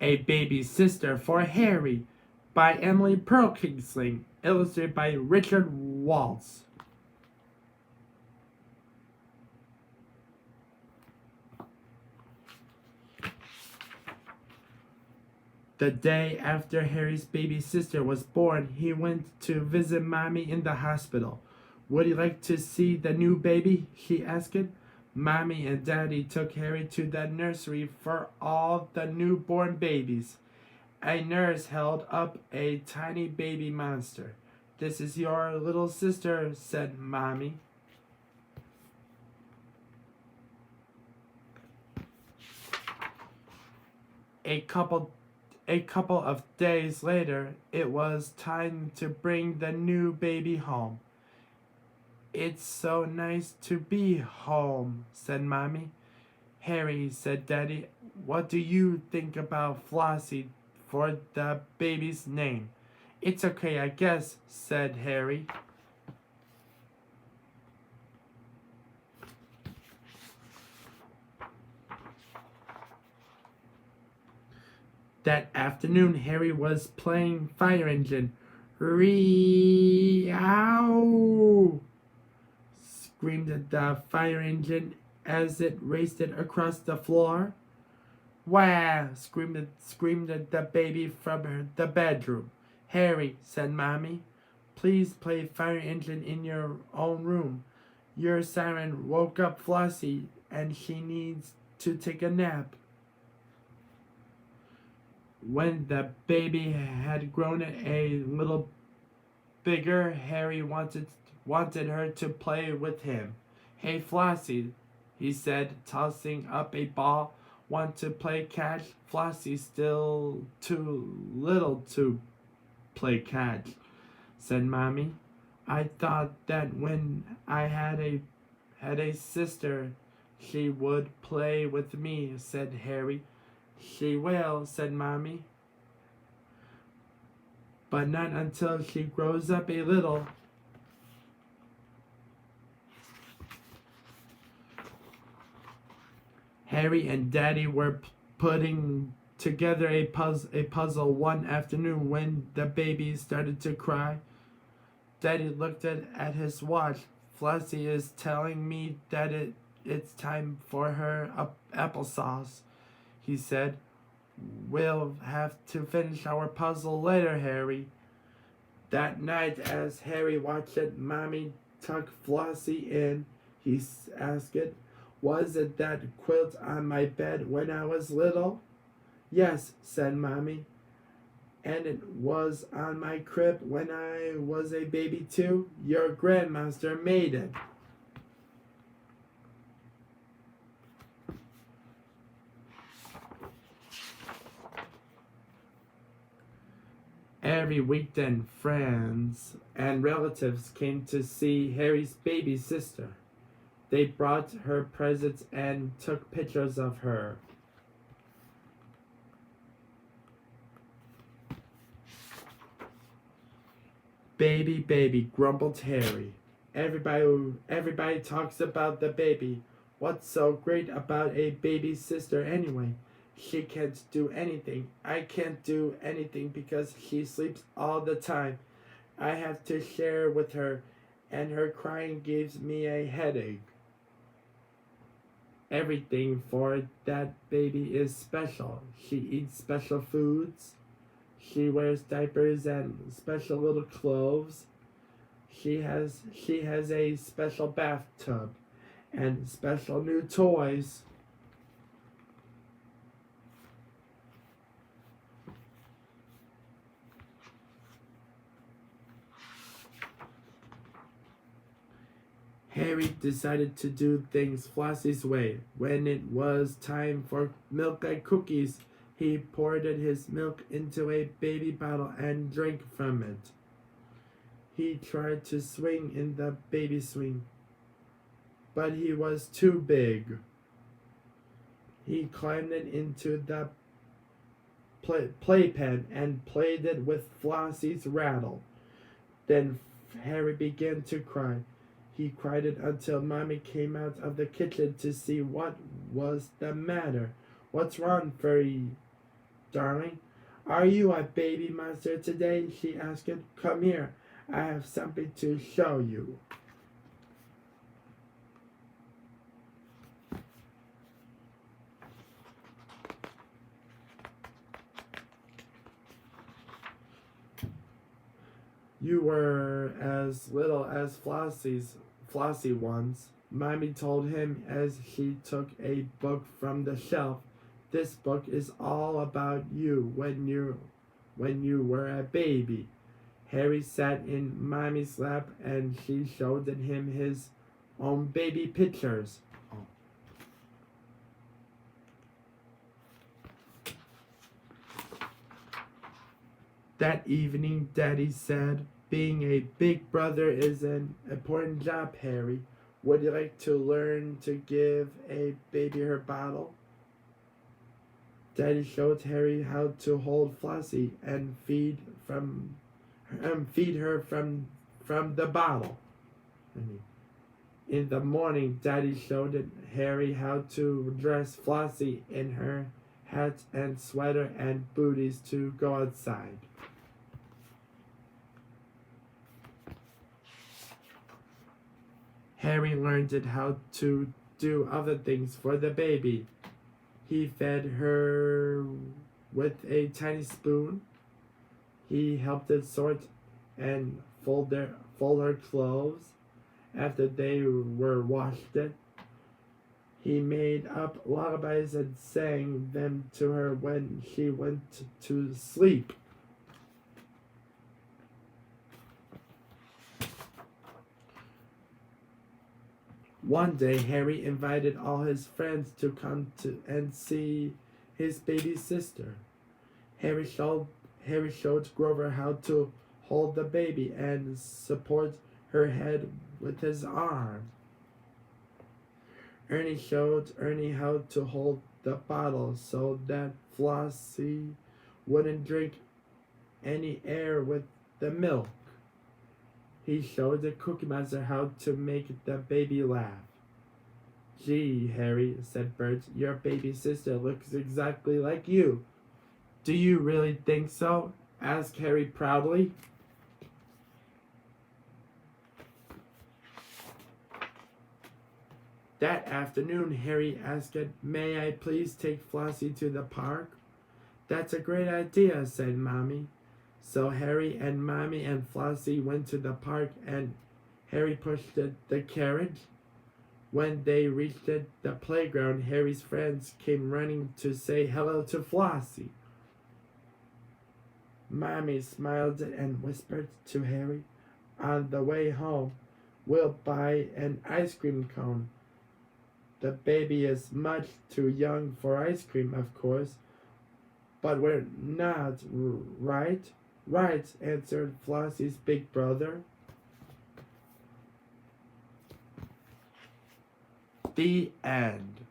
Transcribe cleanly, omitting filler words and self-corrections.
A Baby Sister for Herry by Emily Pearl Kingsling, illustrated by Richard Waltz. The day after Harry's baby sister was born, he went to visit Mommy in the hospital. Would you like to see the new baby? He asked. Mommy and Daddy took Harry to the nursery for all the newborn babies. A nurse held up a tiny baby monster. This is your little sister, said Mommy. A couple of days later, it was time to bring the new baby home. It's so nice to be home, said Mommy. Harry, said Daddy, what do you think about Flossie for the baby's name? It's okay, I guess, said Harry. That afternoon, Harry was playing fire engine. Ree-ow! Screamed the fire engine as it raced it across the floor. Wah! Screamed the baby from the bedroom. Harry, said Mommy, please play fire engine in your own room. Your siren woke up Flossie and she needs to take a nap. When the baby had grown a little bigger, Harry wanted her to play with him. Hey Flossie, he said, tossing up a ball. Want to play catch? Flossie's still too little to play catch, said Mommy. I thought that when I had a sister, she would play with me, said Harry. She will, said Mommy. But not until she grows up a little. Harry and Daddy were putting together a puzzle one afternoon when the baby started to cry. Daddy looked at his watch. Flossie is telling me that it's time for her applesauce, he said. We'll have to finish our puzzle later, Harry. That night, as Harry watched Mommy tuck Flossie in, he asked, was it that quilt on my bed when I was little? Yes, said Mommy. And it was on my crib when I was a baby too? Your grandmaster made it. Every weekend, friends and relatives came to see Harry's baby sister. They brought her presents and took pictures of her. Baby, baby, grumbled Harry. Everybody talks about the baby. What's so great about a baby sister anyway? She can't do anything. I can't do anything because she sleeps all the time. I have to share with her, and her crying gives me a headache. Everything for that baby is special. She eats special foods. She wears diapers and special little clothes. She has a special bathtub and special new toys. Harry decided to do things Flossie's way. When it was time for milk and cookies, he poured his milk into a baby bottle and drank from it. He tried to swing in the baby swing, but he was too big. He climbed into the playpen and played it with Flossie's rattle. Then Harry began to cry. He cried it until Mommy came out of the kitchen to see what was the matter. What's wrong, Furry? Darling, are you a baby monster today? She asked. Come here. I have something to show you. You were as little as Flossie once. Mommy told him as she took a book from the shelf. This book is all about you when you were a baby. Harry sat in Mommy's lap and she showed him his own baby pictures. That evening, Daddy said, being a big brother is an important job, Harry. Would you like to learn to give a baby her bottle? Daddy showed Harry how to hold Flossie and feed her from the bottle. In the morning, Daddy showed Harry how to dress Flossie in her hat and sweater and booties to go outside. Harry learned how to do other things for the baby. He fed her with a tiny spoon. He helped her sort and fold her clothes after they were washed. He made up lullabies and sang them to her when she went to sleep. One day, Harry invited all his friends to come to and see his baby sister. Harry showed Grover how to hold the baby and support her head with his arm. Ernie showed Ernie how to hold the bottle so that Flossie wouldn't drink any air with the milk. He showed the Cookie Monster how to make the baby laugh. Gee, Harry, said Bert, your baby sister looks exactly like you. Do you really think so? Asked Harry proudly. That afternoon, Harry asked, May I please take Flossie to the park? That's a great idea, said Mommy. So Harry and Mommy and Flossie went to the park and Harry pushed the carriage. When they reached the playground, Harry's friends came running to say hello to Flossie. Mommy smiled and whispered to Harry, On the way home, we'll buy an ice cream cone. The baby is much too young for ice cream, of course, but we're not, right? Right, answered Flossie's big brother. The end.